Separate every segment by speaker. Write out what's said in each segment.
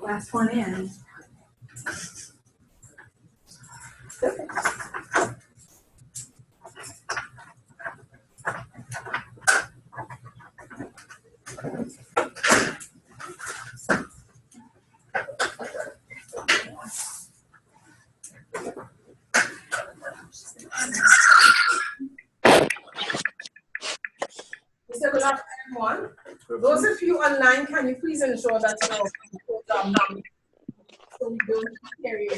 Speaker 1: Last one in.
Speaker 2: Mr. Good afternoon, everyone. Those of you online, can you please ensure that so we don't carry.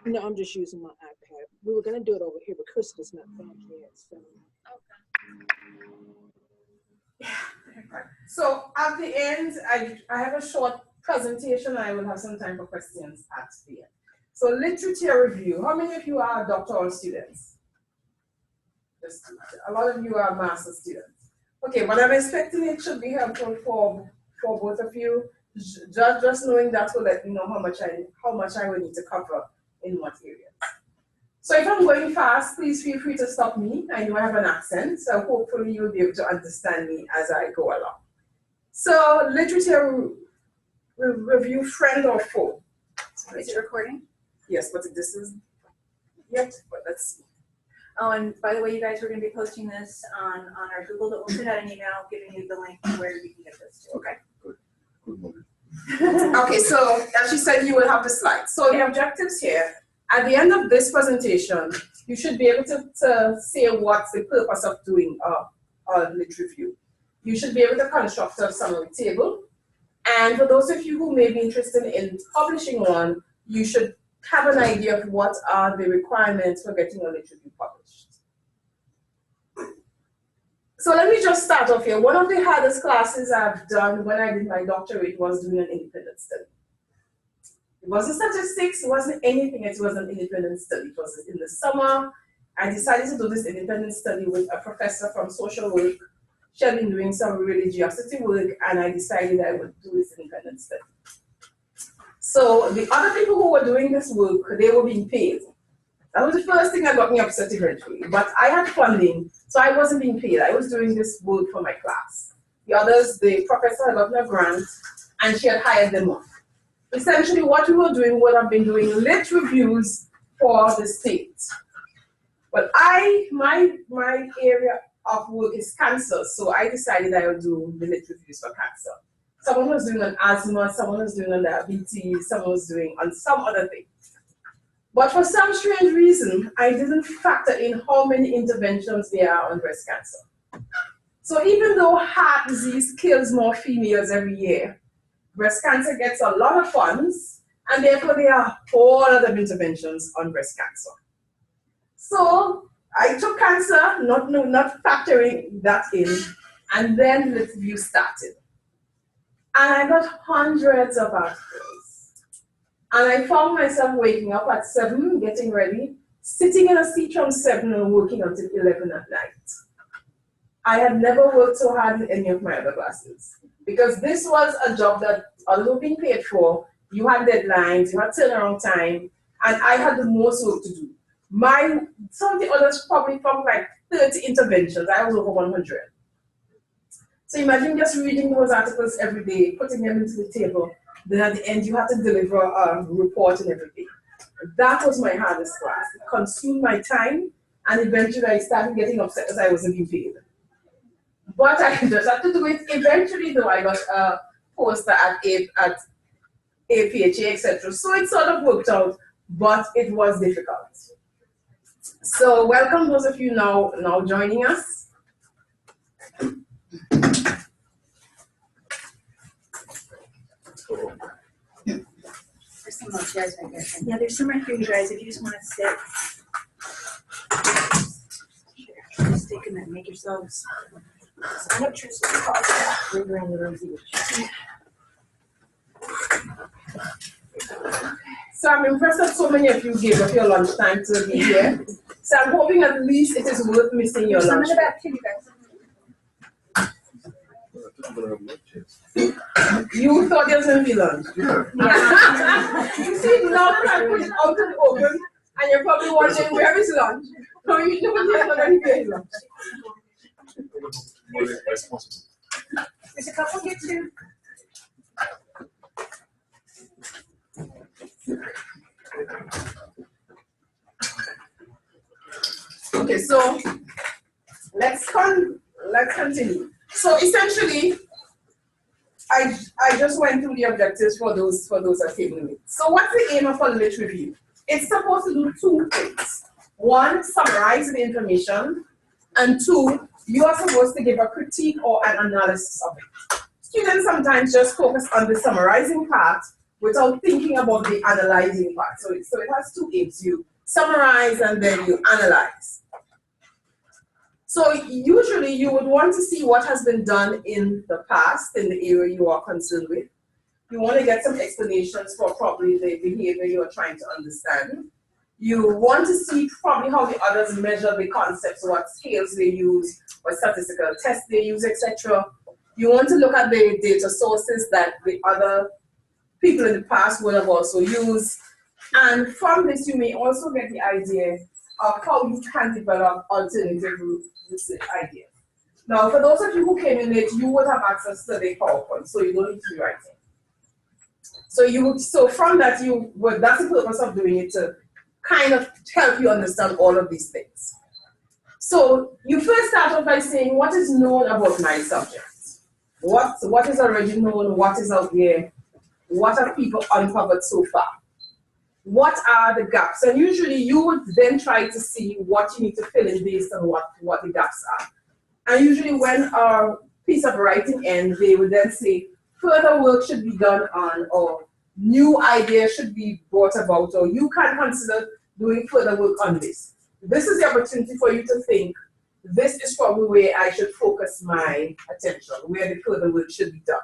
Speaker 3: No, I'm just using my iPad. We were going to do it over here, but Krista's not back yet. So.
Speaker 2: So at the end, I have a short presentation. I will have some time for questions at the end. So literature review. How many of you are doctoral students? Just a lot of you are master students. Okay, but I'm expecting it should be helpful for both of you. Just knowing that will let me know how much I will need to cover in what areas. So if I'm going fast, please feel free to stop me. I know I have an accent, so hopefully you'll be able to understand me as I go along. So literature review, friend or foe?
Speaker 1: Is it recording?
Speaker 2: Yes, but this is yet, but let's see.
Speaker 1: Oh, and by the way, you guys, we're going to be posting this on our Google. We'll send out an email giving you the link where you can get this to.
Speaker 2: Okay.
Speaker 4: Good.
Speaker 2: Okay, so as she said, you will have the slides. So the objectives here, at the end of this presentation, you should be able to say what's the purpose of doing a lit review. You should be able to construct a summary table. And for those of you who may be interested in publishing one, you should have an idea of what are the requirements for getting a lit review published. So let me just start off here. One of the hardest classes I've done when I did my doctorate was doing an independent study. It wasn't statistics, it wasn't anything, it was an independent study. It was in the summer. I decided to do this independent study with a professor from social work. She had been doing some religiosity work, and I decided I would do this independent study. So the other people who were doing this work, they were being paid. That was the first thing that got me upset eventually. But I had funding, so I wasn't being paid. I was doing this work for my class. The others, the professor had gotten a grant, and she had hired them off. Essentially, what we were doing would have been doing lit reviews for the state. But my area of work is cancer, so I decided I would do the lit reviews for cancer. Someone was doing on asthma, someone was doing on diabetes, someone was doing on some other thing. But for some strange reason, I didn't factor in how many interventions there are on breast cancer. So even though heart disease kills more females every year, breast cancer gets a lot of funds, and therefore there are a whole lot of interventions on breast cancer. So I took cancer, not factoring that in, and then the review started. And I got hundreds of articles. And I found myself waking up at 7, getting ready, sitting in a seat from 7 and working until 11 at night. I had never worked so hard in any of my other classes, because this was a job that others were being paid for. You had deadlines, you had turnaround time, and I had the most work to do. Some of the others probably from like 30 interventions, I was over 100. So imagine just reading those articles every day, putting them into the table, then at the end you have to deliver a report and everything. That was my hardest class. It consumed my time, and eventually I started getting upset because I wasn't being paid. But I just had to do it. Eventually, though, I got a poster at APHA, etc. So it sort of worked out, but it was difficult. So welcome those of you now joining us.
Speaker 1: There's some of you guys right here. Yeah, there's some right here, you guys, if you just want to sit. Here, just take them and make yourselves. Stand up, Tristan. Bring around the room.
Speaker 2: So I'm impressed that so many of you gave up your lunchtime to be here. So I'm hoping at least it is worth missing your lunch.
Speaker 1: Some in the back too, you guys.
Speaker 2: You thought there was going to be lunch.
Speaker 1: Yeah.
Speaker 2: You see, now that I put it out in the open, and you're probably wondering, where is lunch? So you know there's not going to be any lunch.
Speaker 1: There's a couple here too.
Speaker 2: Okay, so let's continue. So essentially, I just went through the objectives for those that came with me. So what's the aim of a lit review? It's supposed to do two things. One, summarize the information, and two, you are supposed to give a critique or an analysis of it. Students sometimes just focus on the summarizing part without thinking about the analyzing part. So it has two aims. You summarize and then you analyze. So usually you would want to see what has been done in the past in the area you are concerned with. You want to get some explanations for probably the behavior you are trying to understand. You want to see probably how the others measure the concepts, what scales they use, what statistical tests they use, etc. You want to look at the data sources that the other people in the past would have also used. And from this, you may also get the idea of how you can develop alternative research ideas. Now, for those of you who came in late, you would have access to the PowerPoint, so you don't need to be writing. So from that, that's the purpose of doing it, to kind of help you understand all of these things. So you first start off by saying, what is known about my subject? What is already known? What is out there? What have people uncovered so far? What are the gaps? And usually you would then try to see what you need to fill in based on what the gaps are. And usually when a piece of writing ends, they would then say, further work should be done on, or new ideas should be brought about, or you can consider doing further work on this. This is the opportunity for you to think, this is probably where I should focus my attention, where the further work should be done.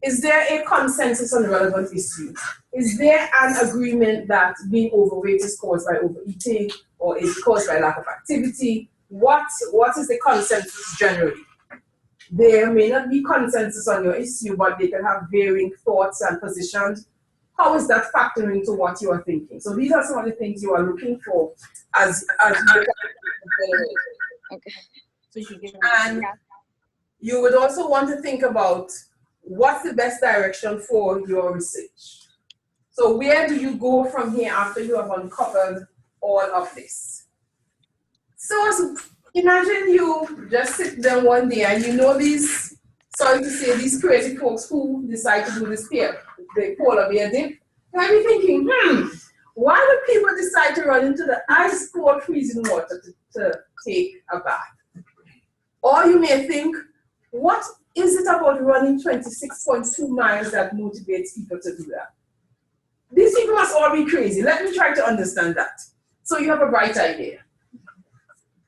Speaker 2: Is there a consensus on relevant issues? Is there an agreement that being overweight is caused by overeating, or is caused by lack of activity? What is the consensus generally? There may not be consensus on your issue, but they can have varying thoughts and positions. How is that factoring into what you are thinking? So these are some of the things you are looking for as you
Speaker 5: Okay.
Speaker 3: So you should get
Speaker 2: and you would also want to think about what's the best direction for your research. So where do you go from here after you have uncovered all of this? So imagine you just sit down one day and you know these, sorry to say, these crazy folks who decide to do this the polar bear dip. You might be thinking, why would people decide to run into the ice cold freezing water to take a bath? Or you may think, what is it about running 26.2 miles that motivates people to do that? These people must all be crazy. Let me try to understand that. So you have a bright idea.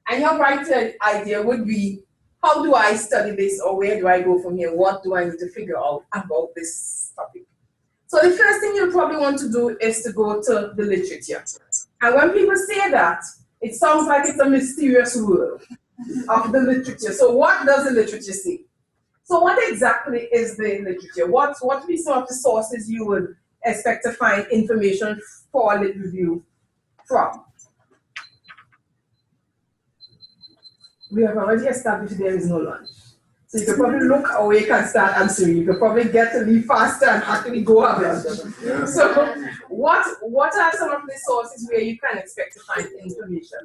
Speaker 2: And your bright idea would be, how do I study this, or where do I go from here? What do I need to figure out about this topic? So the first thing you'll probably want to do is to go to the literature. And when people say that, it sounds like it's a mysterious world of the literature. So what does the literature say? So what exactly is the literature? What would be some of the sources you would expect to find information for a lit review from? We have already established there is no lunch. So you can probably look awake and start answering. You can probably get to leave faster and actually go have lunch.
Speaker 4: Yeah.
Speaker 2: So what are some of the sources where you can expect to find information?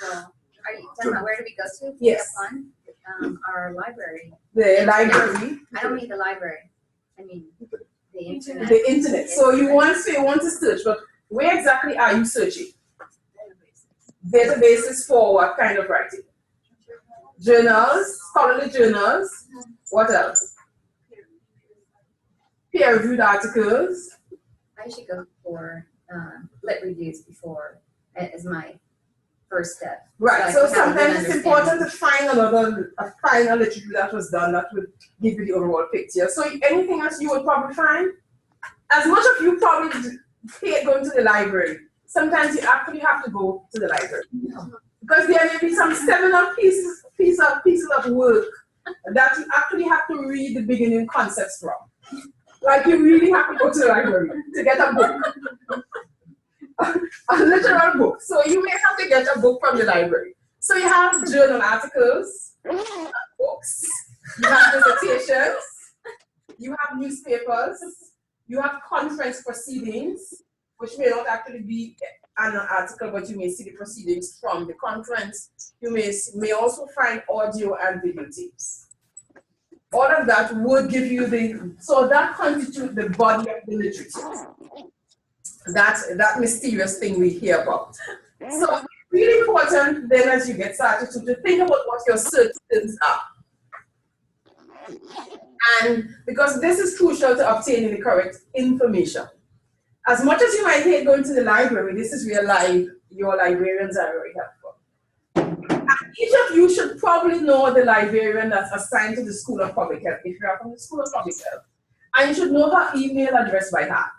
Speaker 1: Are you talking about where do we go to?
Speaker 2: Yes.
Speaker 1: Have fun? Our library.
Speaker 2: The library.
Speaker 1: I don't mean the library. I mean the internet.
Speaker 2: The internet. So you want to search, but where exactly are you searching? Databases for what kind of writing? Journals, scholarly journals. What else? Peer-reviewed articles.
Speaker 1: I should go for lit reviews before as my first step.
Speaker 2: Right.
Speaker 1: So
Speaker 2: So
Speaker 1: I can have a good
Speaker 2: sometimes it's important to find a final literature that was done that would give you the overall picture. So anything else you would probably find? As much of you probably hate going to the library, sometimes you actually have to go to the library. Because there may be some seminal pieces of work that you actually have to read the beginning concepts from. Like you really have to go to the library to get a book. A literal book. So you may have to get a book from the library. So you have journal articles, books, you have dissertations, you have newspapers, you have conference proceedings, which may not actually be an article, but you may see the proceedings from the conference. You may also find audio and videotapes. All of that would give you so that constitutes the body of the literature. That mysterious thing we hear about. So it's really important then as you get started to think about what your search terms are. And because this is crucial to obtaining the correct information. As much as you might hate going to the library, this is where your librarians are very helpful. And each of you should probably know the librarian that's assigned to the School of Public Health, if you are from the School of Public Health. And you should know her email address by heart.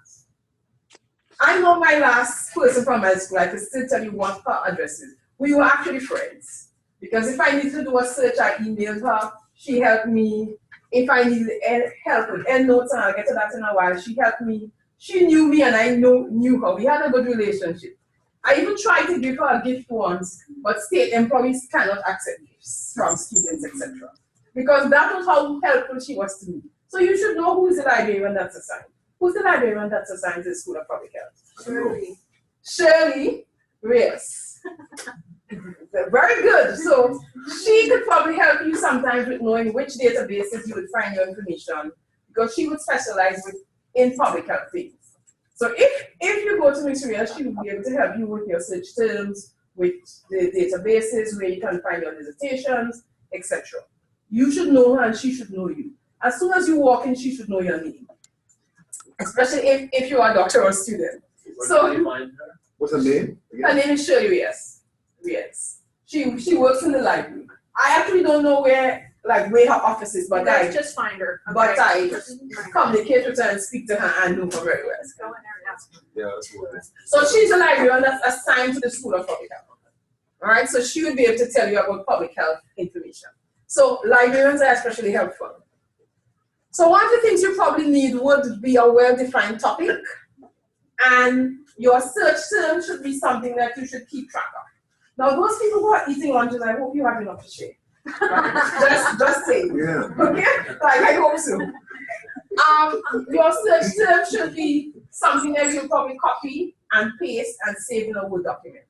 Speaker 2: I know my last person from my school, I can still tell you what her address is. We were actually friends. Because if I needed to do a search, I emailed her. She helped me. If I needed help with endnotes, and I'll get to that in a while, she helped me. She knew me and I knew her. We had a good relationship. I even tried to give her a gift once, but state employees cannot accept gifts from students, etc. Because that was how helpful she was to me. So you should know who is the librarian that's assigned. Who's the librarian that's assigned to the School of Public Health?
Speaker 1: Shirley.
Speaker 2: Shirley Reyes. Very good. So she could probably help you sometimes with knowing which databases you would find your information, because she would specialize in public health things. So if you go to Ms. Reyes, she would be able to help you with your search terms, with the databases where you can find your dissertations, etc. You should know her and she should know you. As soon as you walk in, she should know your name. Especially if you are a doctor or student. So,
Speaker 4: what's her name?
Speaker 2: Her name is Shirley Reyes. Yes. She works in the library. I actually don't know where her office is, but I
Speaker 1: just find her.
Speaker 2: But I communicate with her and speak to her and know her very well.
Speaker 1: Let's go in there and ask her.
Speaker 4: Yeah, that's what it is.
Speaker 2: So she's a librarian that's assigned to the School of Public Health. All right, so she would be able to tell you about public health information. So librarians are especially helpful. So one of the things you probably need would be a well-defined topic, and your search term should be something that you should keep track of. Now, those people who are eating lunches, I hope you have enough to share. just saying.
Speaker 4: Yeah.
Speaker 2: Okay? I hope so. Your search term should be something that you'll probably copy and paste and save in a Word document.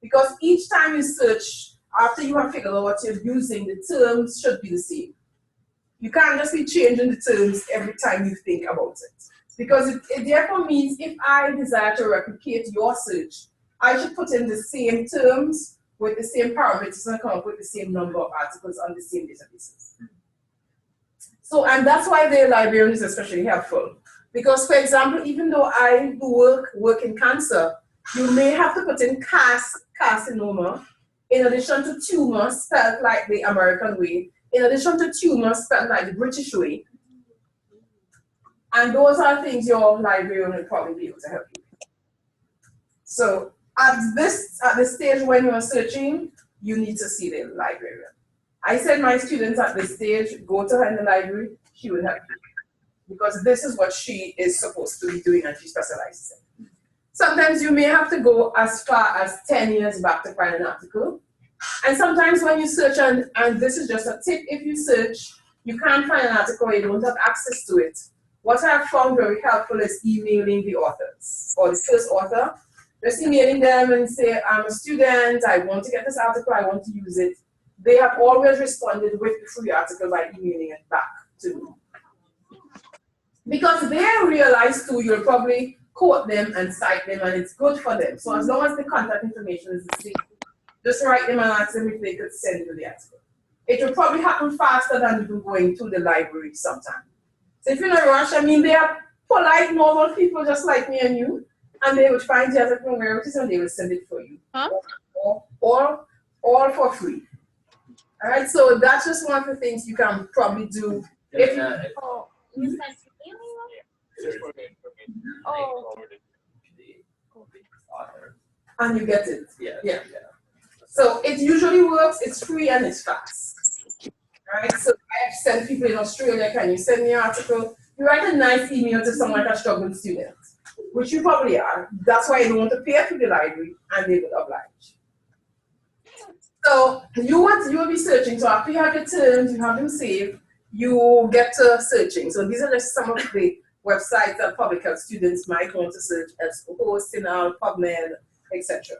Speaker 2: Because each time you search, after you have figured out what you're using, the terms should be the same. You can't just be changing the terms every time you think about it. Because it therefore means if I desire to replicate your search, I should put in the same terms with the same parameters and come up with the same number of articles on the same databases. So, and that's why the librarian is especially helpful. Because, for example, even though I do work in cancer, you may have to put in carcinoma, in addition to tumor spelled like the American way, in addition to tumor spelled like the British way. And those are things your librarian will probably be able to help you with. So at the stage when you're searching, you need to see the librarian. I said my students at this stage, go to her in the library, she will help you. Because this is what she is supposed to be doing and she specializes in. Sometimes you may have to go as far as 10 years back to find an article. And sometimes when you search, and this is just a tip, if you search, you can't find an article or you don't have access to it. What I have found very helpful is emailing the authors or the first author. Just emailing them and say, I'm a student, I want to get this article, I want to use it. They have always responded with the free article by emailing it back to me. Because they realize too, you'll probably quote them and cite them and it's good for them. So as long as the contact information is the same, just write them and ask them if they could send you the article. It will probably happen faster than even going to the library sometimes. So if you're in a rush, I mean, they are polite, normal people just like me and you, and they would find the article where it is and they will send it for you.
Speaker 5: Huh?
Speaker 2: Or for free. All right, so that's just one of the things you can probably do. If you,
Speaker 5: You sent Oh.
Speaker 2: and you get it.
Speaker 6: Yeah.
Speaker 2: So it usually works, it's free and it's fast. Right? So I've sent people in Australia, can you send me an article? You write a nice email to someone like a struggling student, which you probably are. That's why you don't want to pay through the library and they will oblige. So you will be searching. So after you have your terms, you have them saved, you get to searching. So these are just some of the websites that public health students might want to search as EBSCO, CINAHL, PubMed, etc.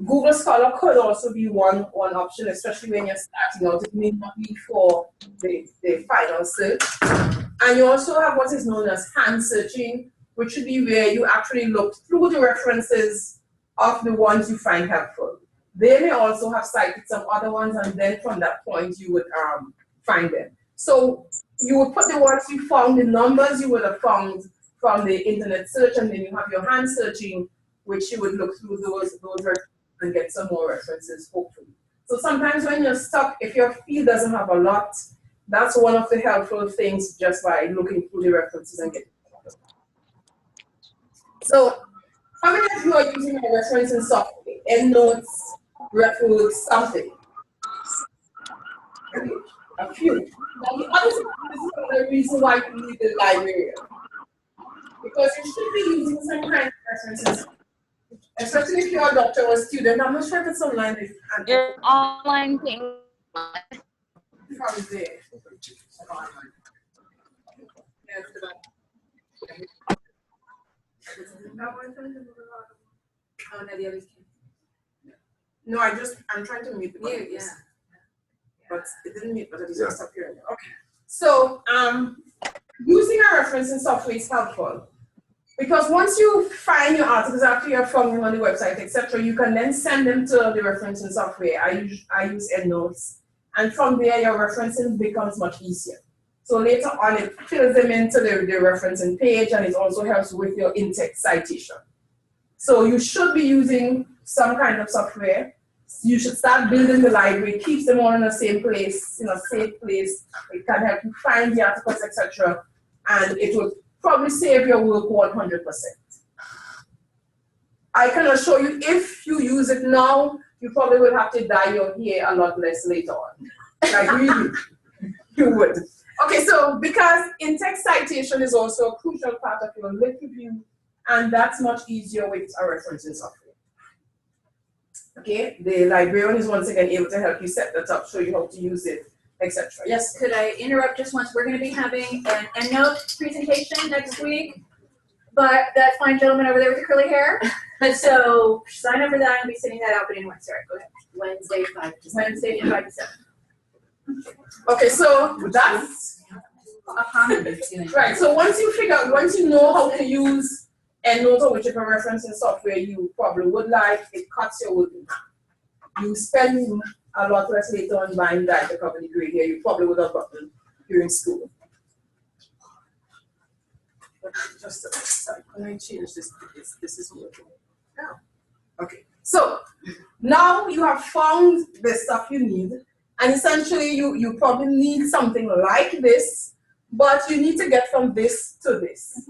Speaker 2: Google Scholar could also be one option, especially when you're starting out. It may not be for the final search. And you also have what is known as hand searching, which would be where you actually look through the references of the ones you find helpful. They may also have cited some other ones, and then from that point you would find them. So you would put the ones you found, the numbers you would have found from the internet search, and then you have your hand searching, which you would look through those references and get some more references, hopefully. So sometimes when you're stuck, if your field doesn't have a lot, that's one of the helpful things, just by looking through the references and getting. So how many of you are using a referencing software? EndNotes, RefWorks, something? A few. Now the other thing, this is the reason why you need the librarian. Because you should be using some kind of references, especially if you're a doctor or a student. I'm not sure if it's online.
Speaker 5: Your online thing.
Speaker 2: Probably there. Yeah, it's about.
Speaker 1: Oh, no, the others can't.
Speaker 2: No, I'm trying to mute the button.
Speaker 1: Mute, yeah.
Speaker 2: But it didn't mute, but it is
Speaker 4: Yeah.
Speaker 2: just appearing. Okay. So using a referencing software is helpful because once you find your articles after you're found them on the website, etc., you can then send them to the referencing software. I use EndNotes, and from there your referencing becomes much easier. So later on, it fills them into the referencing page, and it also helps with your in-text citation. So you should be using some kind of software. You should start building the library, keeps them all in the same place, in a safe place. It can help you find the articles, etc. And it will probably save your work 100%. I can assure you, if you use it now, you probably will have to dye your hair a lot less later on. Like really, you would. Okay, so because in-text citation is also a crucial part of your lit review, and that's much easier with a referencing software. Okay, the librarian is once again able to help you set that up, show you how to use it, etc. Yes?
Speaker 1: Could I interrupt just once? We're going to be having an EndNote presentation next week, but that fine gentleman over there with the curly hair. So sign up for that. I'll be sending that out. But anyway, sorry, go ahead. Wednesday, 5 to 7.
Speaker 2: Okay, so that's right. So once you know how to use EndNote or whichever referencing software you probably would like, it cuts your work in half. You spend a lot less later on buying that to cover the grade here you probably would have gotten during school. Just a second, can I change this? This is working now. Okay, so now you have found the stuff you need, and essentially you probably need something like this, but you need to get from this to this.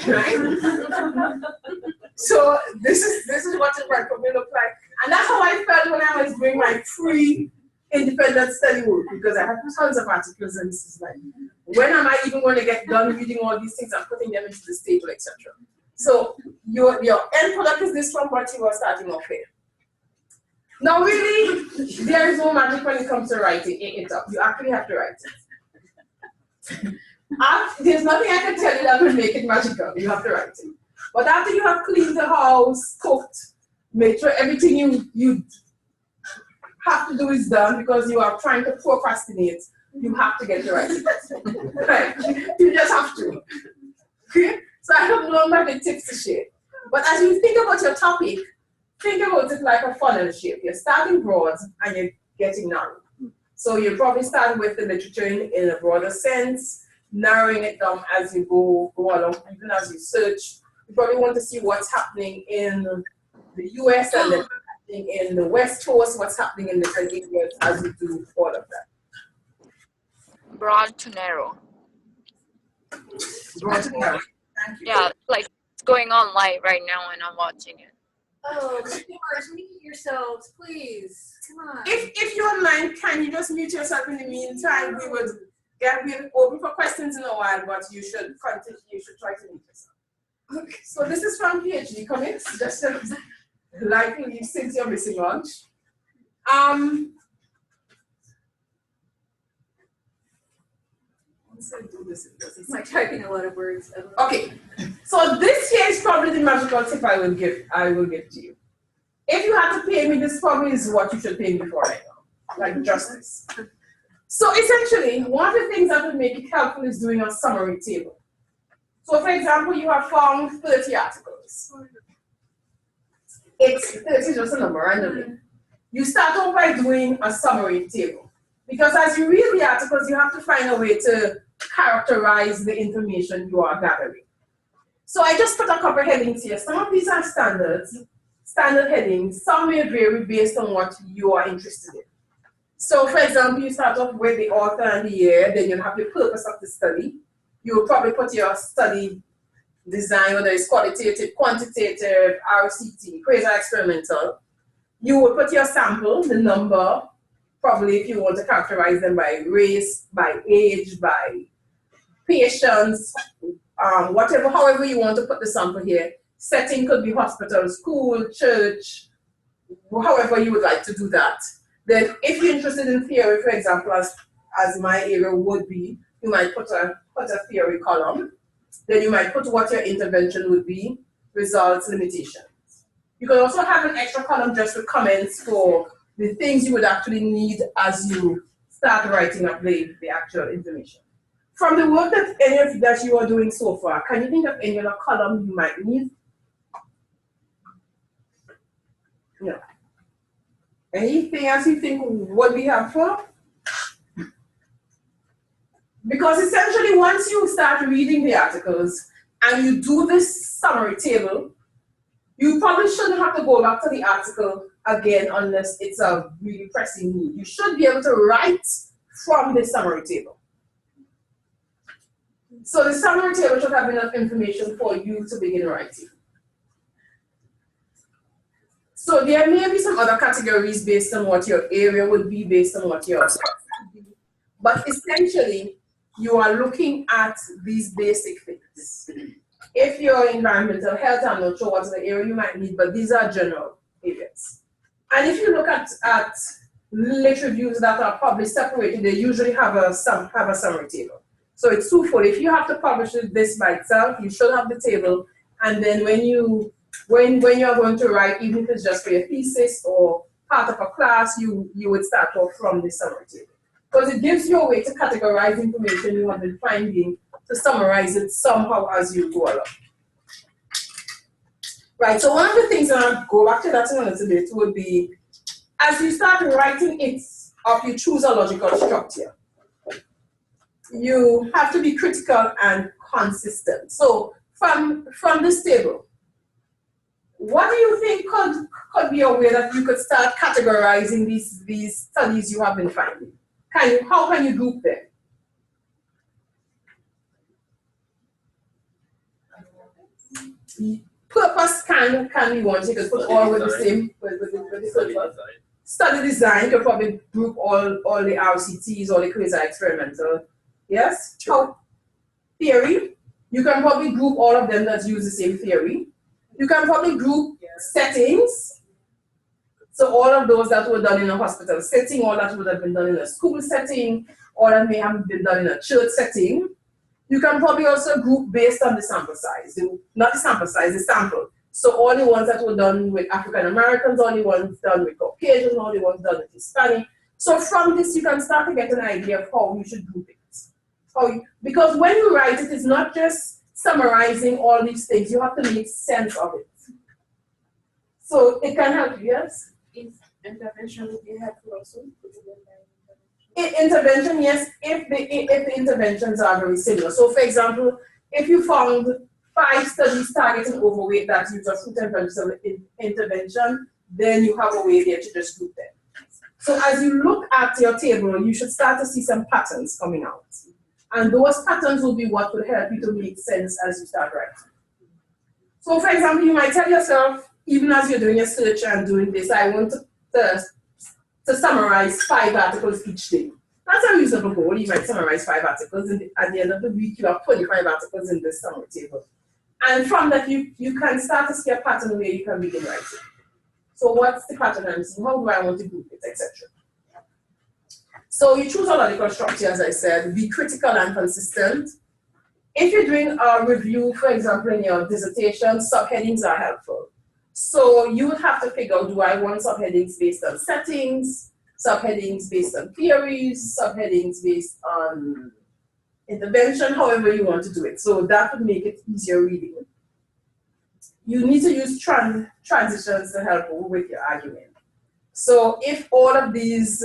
Speaker 2: Right? So this is what it might probably look like. And that's how I felt when I was doing my pre-independent study work, because I have tons of articles, and this is like, when am I even going to get done reading all these things and putting them into this table, etc. So your end product is this from what you are starting off with. Now really, there is no magic when it comes to writing it up. You actually have to write it. There's nothing I can tell you that will make it magical. You have to write it. But after you have cleaned the house, cooked, made sure everything you have to do is done because you are trying to procrastinate, you have to get to writing. Right? You just have to. Okay? So I have no magic tips to share. But as you think about your topic, think about it like a funnel shape. You're starting broad and you're getting narrow. So you probably start with the literature in a broader sense, narrowing it down as you go along, even as you search. You probably want to see what's happening in the US and then what's happening in the West Coast, what's happening in different areas as you do all of that.
Speaker 5: Broad to narrow.
Speaker 2: Broad to narrow. Thank you.
Speaker 5: Yeah, like it's going on live right now and I'm watching it.
Speaker 1: Oh, viewers, mute yourselves, please. Come on.
Speaker 2: If you don't mind, can you just mute yourself in the meantime? We'll open for questions in a while, but you should continue. You should try to mute yourself. Okay, so this is from PhD Comics, just likely since you're missing lunch.
Speaker 1: It's like typing a lot of words.
Speaker 2: Okay, so this This here is probably the magical tip I will give to you. If you had to pay me, this probably is what you should pay me for right now, like justice. So essentially, one of the things that would make it helpful is doing a summary table. So for example, you have found 30 articles. It's 30 is just a number randomly. You start off by doing a summary table. Because as you read the articles, you have to find a way to characterize the information you are gathering. So I just put a couple headings here. Some of these are standard headings. Some may vary based on what you are interested in. So for example, you start off with the author and the year, then you have the purpose of the study. You will probably put your study design, whether it's qualitative, quantitative, RCT, quasi-experimental. You will put your sample, the number, probably if you want to characterize them by race, by age, by patients, whatever, however you want to put the sample here. Setting could be hospital, school, church, however you would like to do that. Then if you're interested in theory, for example, as my area would be, you might put a theory column. Then you might put what your intervention would be, results, limitations. You can also have an extra column just with comments for the things you would actually need as you start writing up the actual information. From the work that you are doing so far, can you think of any other column you might need? No. Anything else you think would be helpful? Because essentially, once you start reading the articles and you do this summary table, you probably shouldn't have to go back to the article again unless it's a really pressing need. You should be able to write from the summary table. So the summary table should have enough information for you to begin writing. So there may be some other categories based on what your area would be, based on what your would be. But essentially, you are looking at these basic things. If you're environmental health, I'm not sure what's the area you might need, but these are general areas. And if you look at literature reviews that are published separated, they usually have a summary table. So it's twofold. If you have to publish this by itself, you should have the table. And then when you're going to write, even if it's just for your thesis or part of a class, you would start off from the summary table. Because it gives you a way to categorize information you have been finding, to summarize it somehow as you go along. Right, so one of the things, and I'll go back to that in a little bit, would be, as you start writing it up, you choose a logical structure. You have to be critical and consistent. So from this table, what do you think could be a way that you could start categorizing these studies you have been finding? How can you group them? Purpose can be one. You could put all with the same with the purpose. Study design, you could probably group all the RCTs, all the quasi-experimental. Yes? Sure. Theory, you can probably group all of them that use the same theory. You can probably group settings. So all of those that were done in a hospital setting, all that would have been done in a school setting, or that may have been done in a church setting. You can probably also group based on the sample size. Not the sample size, the sample. So all the ones that were done with African Americans, all the ones done with Caucasians, all the ones done with Hispanic. So from this, you can start to get an idea of how you should group it. Because when you write it, it's not just summarizing all these things. You have to make sense of it. So it can help you, yes?
Speaker 3: Intervention would be helpful also.
Speaker 2: Intervention, yes, if the interventions are very similar. So for example, if you found 5 studies targeting overweight that use a food and vegetable intervention, then you have a way there to just group them. So as you look at your table, you should start to see some patterns coming out. And those patterns will be what will help you to make sense as you start writing. So for example, you might tell yourself, even as you're doing your search and doing this, I want to summarize 5 articles each day. That's a reasonable goal. You might summarize 5 articles, and at the end of the week, you have 25 articles in this summary table. And from that, you can start to see a pattern where you can begin writing. So what's the pattern I'm seeing? How do I want to group it, etc. So you choose a logical structure, as I said. Be critical and consistent. if you're doing a review, for example, in your dissertation, subheadings are helpful. So you would have to figure out, do I want subheadings based on settings, subheadings based on theories, subheadings based on intervention, however you want to do it. So that would make it easier reading. You need to use transitions to help with your argument. So if all of these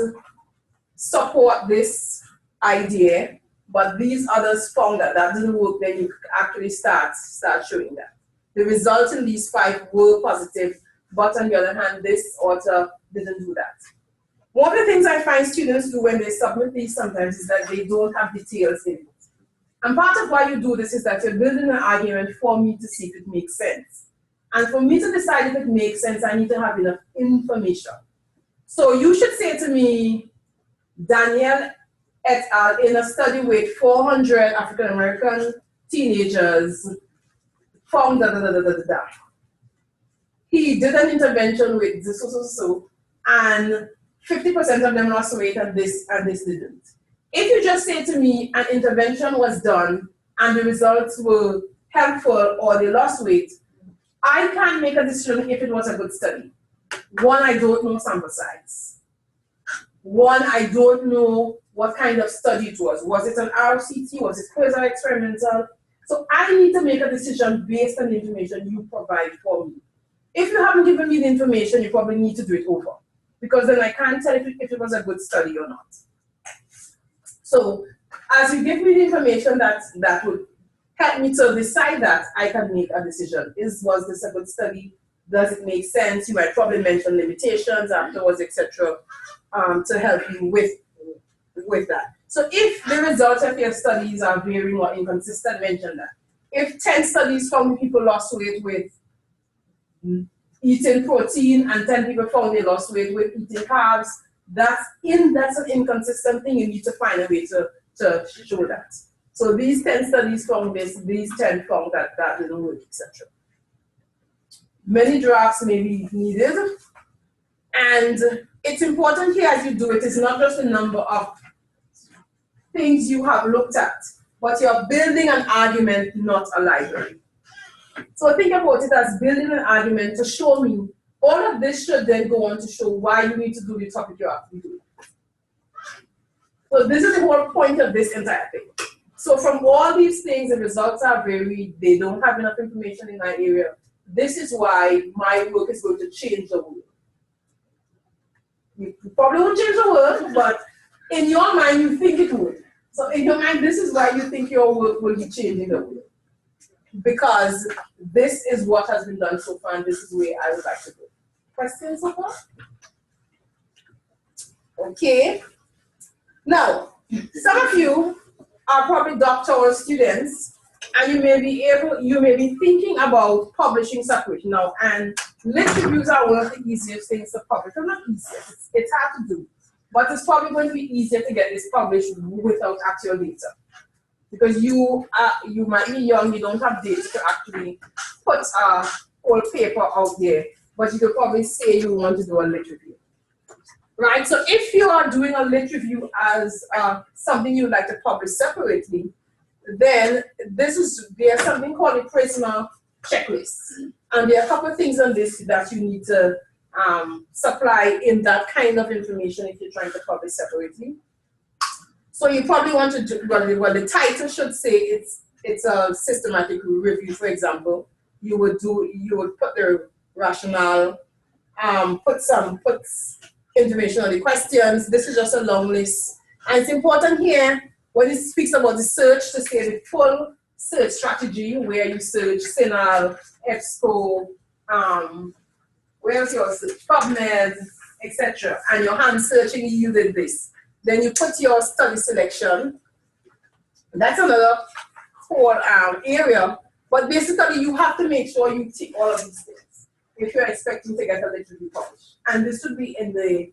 Speaker 2: support this idea, but these others found that that didn't work, then you actually start showing that. The results in these 5 were positive, but on the other hand, this author didn't do that. One of the things I find students do when they submit these sometimes is that they don't have details in it. And part of why you do this is that you're building an argument for me to see if it makes sense. And for me to decide if it makes sense, I need to have enough information. So you should say to me, Daniel et al. In a study with 400 African American teenagers found da. He did an intervention with so, and 50% of them lost weight and this didn't. If you just say to me an intervention was done and the results were helpful or they lost weight, I can't make a decision if it was a good study. One, I don't know sample size. One, I don't know what kind of study it was. Was it an RCT? Was it quasi-experimental? So I need to make a decision based on the information you provide for me. If you haven't given me the information, you probably need to do it over, because then I can't tell if it was a good study or not. So as you give me the information that would help me to decide that, I can make a decision. Was this a good study? Does it make sense? You might probably mention limitations afterwards, etc., to help you with that. So if the results of your studies are varying or inconsistent, mention that. If 10 studies found people lost weight with eating protein and 10 people found they lost weight with eating carbs, that's an inconsistent thing. You need to find a way to show that. So these 10 studies found this, these 10 found that didn't work, etc. Many drafts may be needed, and it's important here as you do it, it's not just a number of things you have looked at, but you're building an argument, not a library. So think about it as building an argument to show me. All of this should then go on to show why you need to do the topic you're actually doing. So this is the whole point of this entire thing. So from all these things, the results are varied. They don't have enough information in that area. This is why my work is going to change the world. You probably won't change the world, but in your mind, you think it would. So in your mind, this is why you think your work will be changing the world. Because this is what has been done so far, and this is where I would like to go. Questions so far? Okay. Now, some of you are probably doctoral students, and you may be thinking about publishing separately now. And lit reviews are one of the easiest things to publish. Well, not easiest, it's hard to do, but it's probably going to be easier to get this published without actual data. Because you might be young, you don't have data to actually put a whole paper out there, but you could probably say you want to do a lit review. Right, so if you are doing a lit review as something you'd like to publish separately, then there's something called a prisoner checklist. And there are a couple of things on this that you need to supply in that kind of information if you're trying to publish separately. So you probably want to do, well, the title should say it's a systematic review, for example. You would put the rationale, put information on the questions. This is just a long list. And it's important here, when it speaks about the search, to say the full search strategy, where you search CINAHL, EBSCO, where else you search, PubMed, etc. And your hand searching, you did this. Then you put your study selection. That's another whole area. But basically, you have to make sure you tick all of these things if you're expecting to get a lit review published. And this should be in the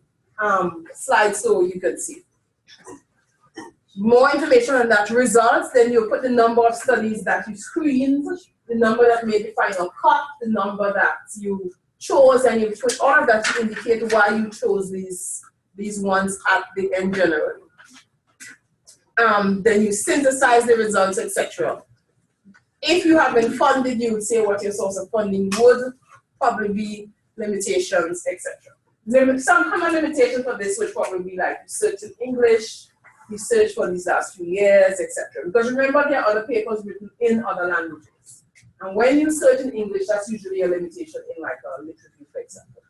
Speaker 2: slide so you can see. More information on that results, then you put the number of studies that you screened, the number that made the final cut, the number that you chose, and you put all of that to indicate why you chose these ones at the end generally. Then you synthesize the results, etc. if you have been funded, you would say what your source of funding would probably be, limitations, etc. Some common limitations for this would probably be like you search in English, you search for these last few years, etc. Because remember, there are other papers written in other languages. And when you search in English, that's usually a limitation in like a literature, for example.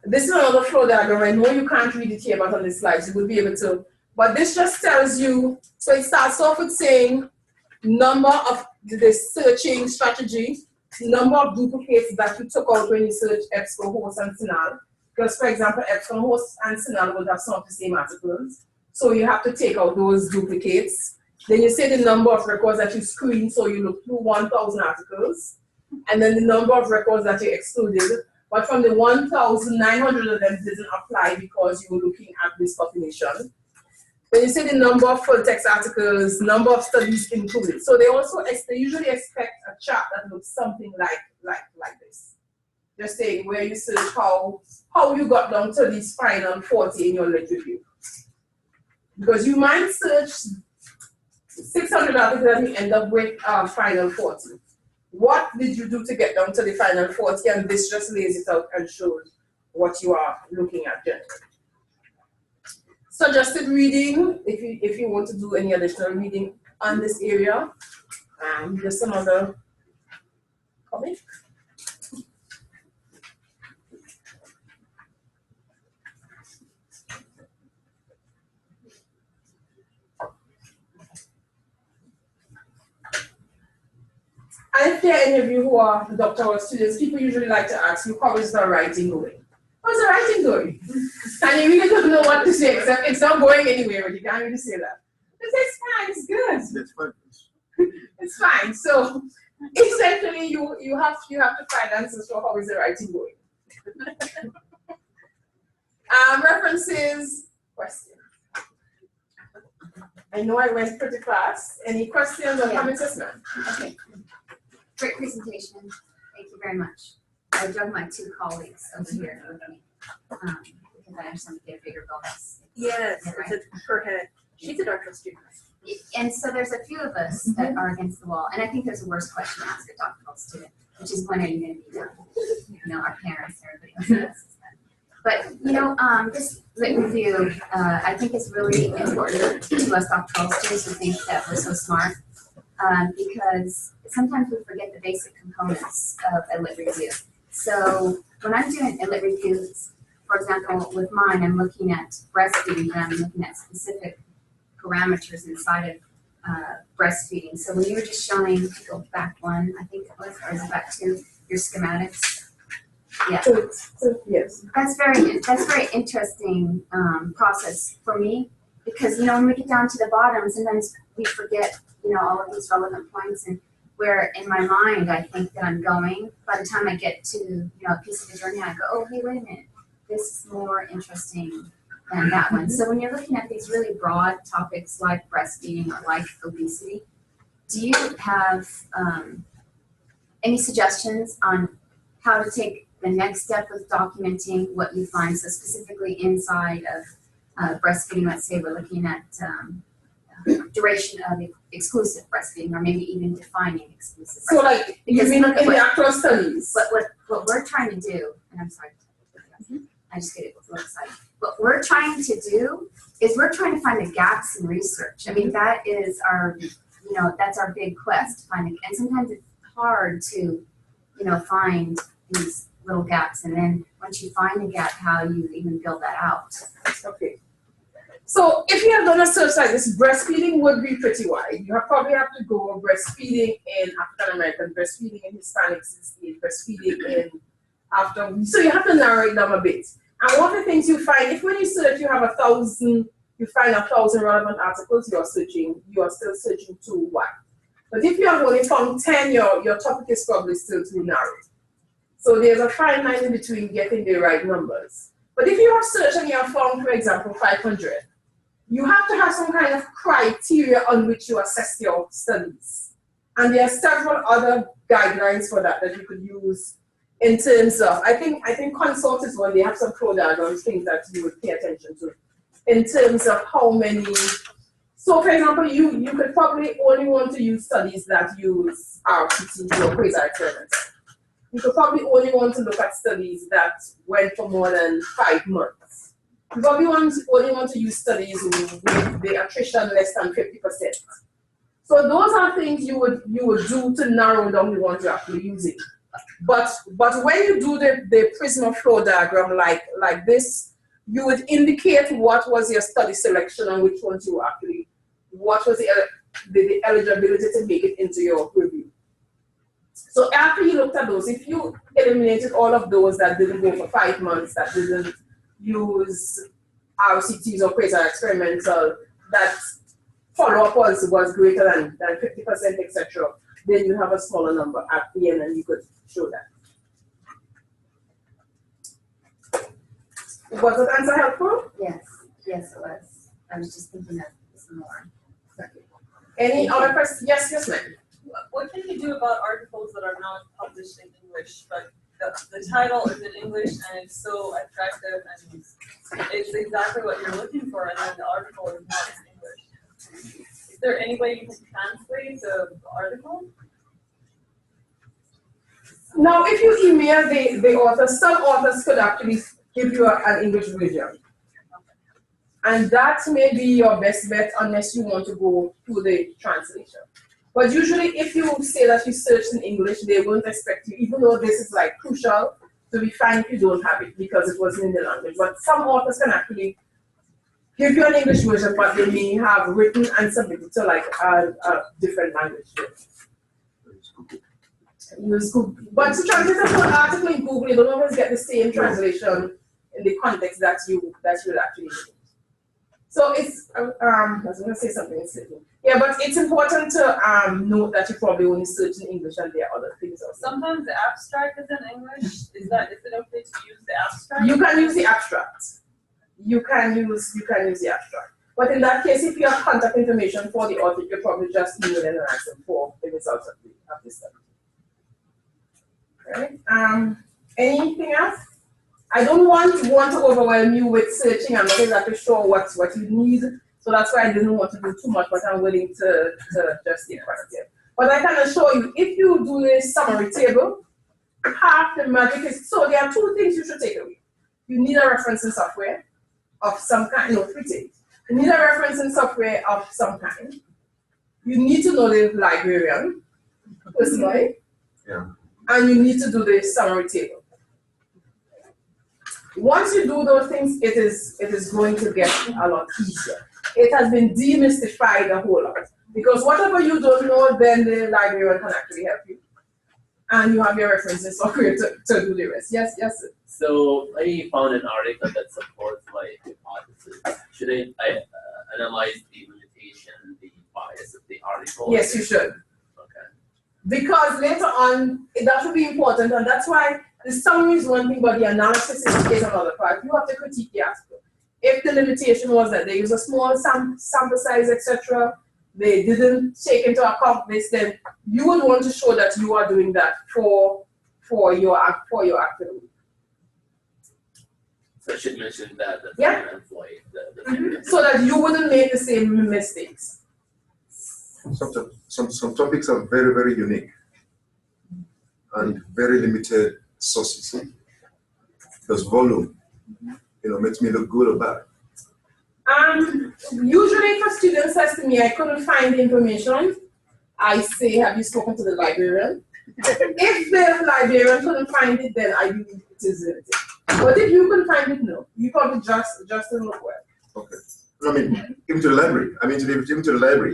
Speaker 2: This is another flow diagram. I know you can't read it here, but on the slides you will be able to. But this just tells you, so it starts off with saying number of the searching strategy, number of duplicates that you took out when you search EBSCO, host, and CINAHL. Because, for example, EBSCO, host, and CINAHL would have some of the same articles. So you have to take out those duplicates. Then you say the number of records that you screened, so you look through 1,000 articles. And then the number of records that you excluded. But from the 1,900 of them didn't apply because you were looking at this population. Then you say the number of full text articles, number of studies included. So they usually expect a chart that looks something like this. Just saying where you search how you got down to these final 40 in your lit review. Because you might search 600 articles and you end up with final 40. What did you do to get down to the final 40? And this just lays it out and shows what you are looking at generally. Suggested reading, if you want to do any additional reading on this area. Just another comment. And if there are any of you who are doctoral students, people usually like to ask you, how is the writing going? How's the writing going? And you really don't know what to say, except it's not going anywhere, but you can't really say that. It's fine, it's good.
Speaker 4: It's fine.
Speaker 2: It's fine. So essentially you have to find answers for how is the writing going. References, questions. I know I went pretty fast. Any questions or comments, ma'am?
Speaker 6: Okay. Great presentation. Thank you very much. I drove my two colleagues over here with me because I understand they get a bigger bonus.
Speaker 1: Yes,
Speaker 6: Yeah, right.
Speaker 1: it's a per head. She's a doctoral student.
Speaker 6: And so there's a few of us that are against the wall, and I think there's a worse question to ask a doctoral student, which is when are you going to be done? You know, our parents, everybody else. But this lit review, I think is really important to us doctoral students who think that we're so smart, because sometimes we forget the basic components of a lit review. So when I'm doing a lit review, for example, with mine, I'm looking at breastfeeding, and I'm looking at specific parameters inside of breastfeeding. So when you were just showing, go back one, I think it was, or is it back two, your schematics? Yeah.
Speaker 2: Yes.
Speaker 6: That's very interesting process for me, because when we get down to the bottom, sometimes we forget all of these relevant points, and where in my mind I think that I'm going. By the time I get to a piece of the journey, I go, oh hey, wait a minute, this is more interesting than that one. So when you're looking at these really broad topics like breastfeeding or like obesity, do you have any suggestions on how to take the next step with documenting what you find? So specifically inside of breastfeeding, let's say we're looking at duration of exclusive breastfeeding, or maybe even defining exclusive breastfeeding.
Speaker 2: So like, you mean in the actual studies?
Speaker 6: What we're trying to do, and I'm sorry, I just get it a little excited. What we're trying to do is we're trying to find the gaps in research. I mean, that is our, that's our big quest, and sometimes it's hard to, find these little gaps, and then once you find the gap, how you even build that out.
Speaker 2: Okay. So if you have done a search like this, breastfeeding would be pretty wide. You probably have to go breastfeeding in African American, breastfeeding in Hispanics, breastfeeding in after. So you have to narrow it down a bit. And one of the things you find, if when you search, you have 1,000, you find 1,000 relevant articles, you are still searching too wide. But if you have only found 10, your topic is probably still too narrow. So there's a fine line in between getting the right numbers. But if you have searched and you have found, for example, 500, you have to have some kind of criteria on which you assess your studies. And there are several other guidelines for that you could use in terms of, I think Consult is one, they have some flow diagrams, things that you would pay attention to, in terms of how many So for example, you could probably only want to use studies that use RCTs or quasi-experiments. You could probably only want to look at studies that went for more than 5 months. You probably only want to use studies with the attrition less than 50%. So those are things you would do to narrow down the ones you're actually using. But when you do the Prisma flow diagram like this, you would indicate what was your study selection and which ones you actually, what was the eligibility to make it into your review. So after you looked at those, if you eliminated all of those that didn't go for 5 months, that didn't use RCTs or quasi-experimental, that follow-up was greater than 50%, etc., then you have a smaller number at the end and you could show that. Was that answer helpful?
Speaker 6: Yes, yes, it was. I was just thinking of some more.
Speaker 2: Okay. Any other questions? Yes, ma'am.
Speaker 7: What can you do about articles that are not published in English, but the title is in English and it's so attractive and it's exactly what you're looking for, and then the article is not in English? Is there any way you can translate the article?
Speaker 2: Now, if you email the author, some authors could actually give you an English version. And that may be your best bet unless you want to go to the translation. But usually if you say that you searched in English, they won't expect you, even though this is like crucial, to be fine if you don't have it because it wasn't in the language. But some authors can actually give you an English version, but they may have written and submitted to like a different language. Use Google. But to translate a full article in Google, you don't always get the same translation in the context that you would actually need. So it's I was going to say something. Yeah, but it's important to note that you probably only search in English and there are other things also.
Speaker 7: Sometimes the abstract is in English. Is it okay to use the abstract?
Speaker 2: You can use the abstract. You can use the abstract. But in that case, if you have contact information for the author, you probably just email and ask them for the results of the study. Right? Anything else? I don't want to overwhelm you with searching. I'm not exactly sure what you need. So that's why I didn't want to do too much, but I'm willing to just get questions. But I can assure you, if you do a summary table, half the magic is, so there are 2 things you should take away. You need a referencing software of some kind, 3 things. You need a referencing software of some kind. You need to know the librarian, personally.
Speaker 4: Yeah.
Speaker 2: And you need to do the summary table. Once you do those things, it is going to get a lot easier. It has been demystified a whole lot. Because whatever you don't know, then the librarian can actually help you. And you have your references software to do the rest. Yes, yes. Sir.
Speaker 8: So I found an article that supports my hypothesis. Should I analyze the limitation, the bias of the article?
Speaker 2: Yes, you should.
Speaker 8: Okay.
Speaker 2: Because later on, that will be important, and that's why the summary is one thing, but the analysis is another part. You have to critique the article. If the limitation was that they use a small sample size, etc., they didn't take into account this, then you would want to show that you are doing that for your activity.
Speaker 8: So I should mention that the employee,
Speaker 2: So that you wouldn't make the same mistakes.
Speaker 4: Some topics are very, very unique and very limited sources. There's volume, makes me look good or bad.
Speaker 2: Usually if a student says to me, I couldn't find the information, I say, have you spoken to the librarian? If the librarian couldn't find it, then I believe it is limited. But if you couldn't find it, no. You probably just didn't look well.
Speaker 4: Okay. I mean, even to the library.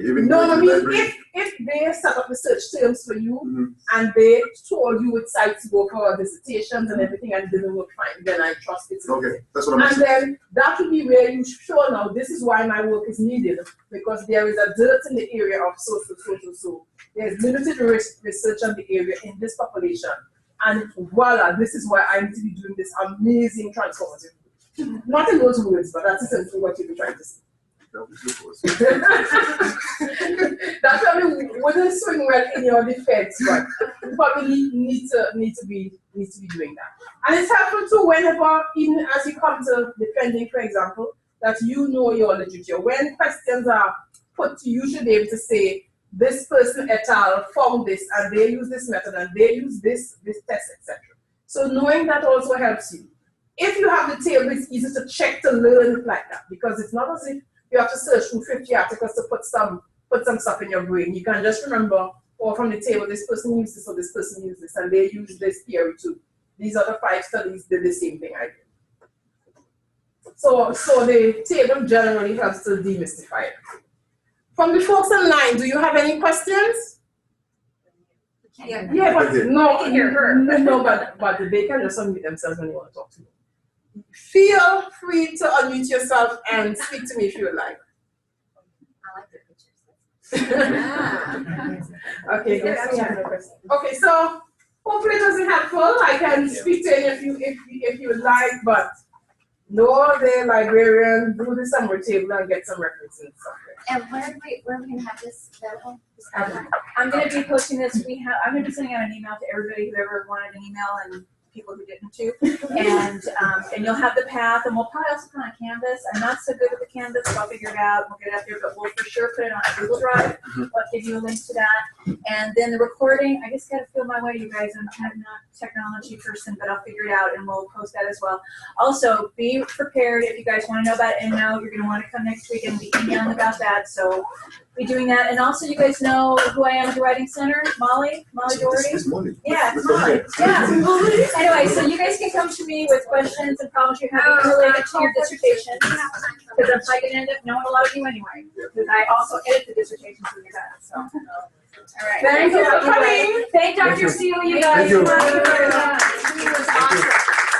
Speaker 4: Even to the library.
Speaker 2: If they set up the search terms for you and they told you which sites to go for dissertations and everything and didn't look fine, then I trust it.
Speaker 4: Okay, that's what I'm saying.
Speaker 2: And then that would be where you show now, this is why my work is needed, because there is a dearth in the area of so. There's limited research on the area in this population. And voila, this is why I need to be doing this amazing transformative. Not in those words, but that's essentially what you'll be trying to say. That probably wouldn't swing well in your defense, but you probably need to be doing that. And it's helpful too whenever, even as you come to defending, for example, that you know your literature. When questions are you should be able to say, this person et al. Found this, and they use this method, and they use this test, etc. So knowing that also helps you. If you have the table, it's easy to check to learn like that, because it's not as if you have to search through 50 articles to put some stuff in your brain. You can just remember, or from the table, this person used this, or this person used this, and they use this theory too. These other 5 studies did the same thing I did. So the table generally helps to demystify it. From the folks online, do you have any questions?
Speaker 1: Yeah.
Speaker 2: Yeah, but no,
Speaker 1: I can hear her.
Speaker 2: no, but they can just unmute themselves when they want to talk to you. Feel free to unmute yourself and speak to me if you would like.
Speaker 6: I like the pictures.
Speaker 2: Okay, good. So we have no question. Okay, so hopefully it wasn't helpful. I can speak to any of you if you would like, but no other librarian, do the summary table and get some references.
Speaker 6: And where are we gonna have this available?
Speaker 1: I'm gonna be posting this, I'm gonna be sending out an email to everybody who ever wanted an email and people who didn't too. And you'll have the path, and we'll probably also put on Canvas. I'm not so good with the Canvas, so I'll figure it out, we'll get it up there, but we'll for sure put it on a Google Drive. I'll give you a link to that. And then the recording, I just gotta feel my way, you guys. I'm kind of not a technology person, but I'll figure it out and we'll post that as well. Also, be prepared if you guys wanna know about EndNote, you're gonna wanna come next week and be emailing about that, so be doing that. And also, you guys know who I am at the Writing Center, Molly Doherty.
Speaker 4: This morning.
Speaker 1: Yeah, it's Molly. Yeah. Anyway, so you guys can come to me with questions and problems you're having related to your dissertation, because I'm probably gonna end up knowing a lot of you anyway, because I also edit the dissertation for you guys, so. All right.
Speaker 2: Thank you for coming.
Speaker 1: Thank Dr. Steele, you guys.
Speaker 4: Thank you.
Speaker 1: Thank you very much. He was awesome.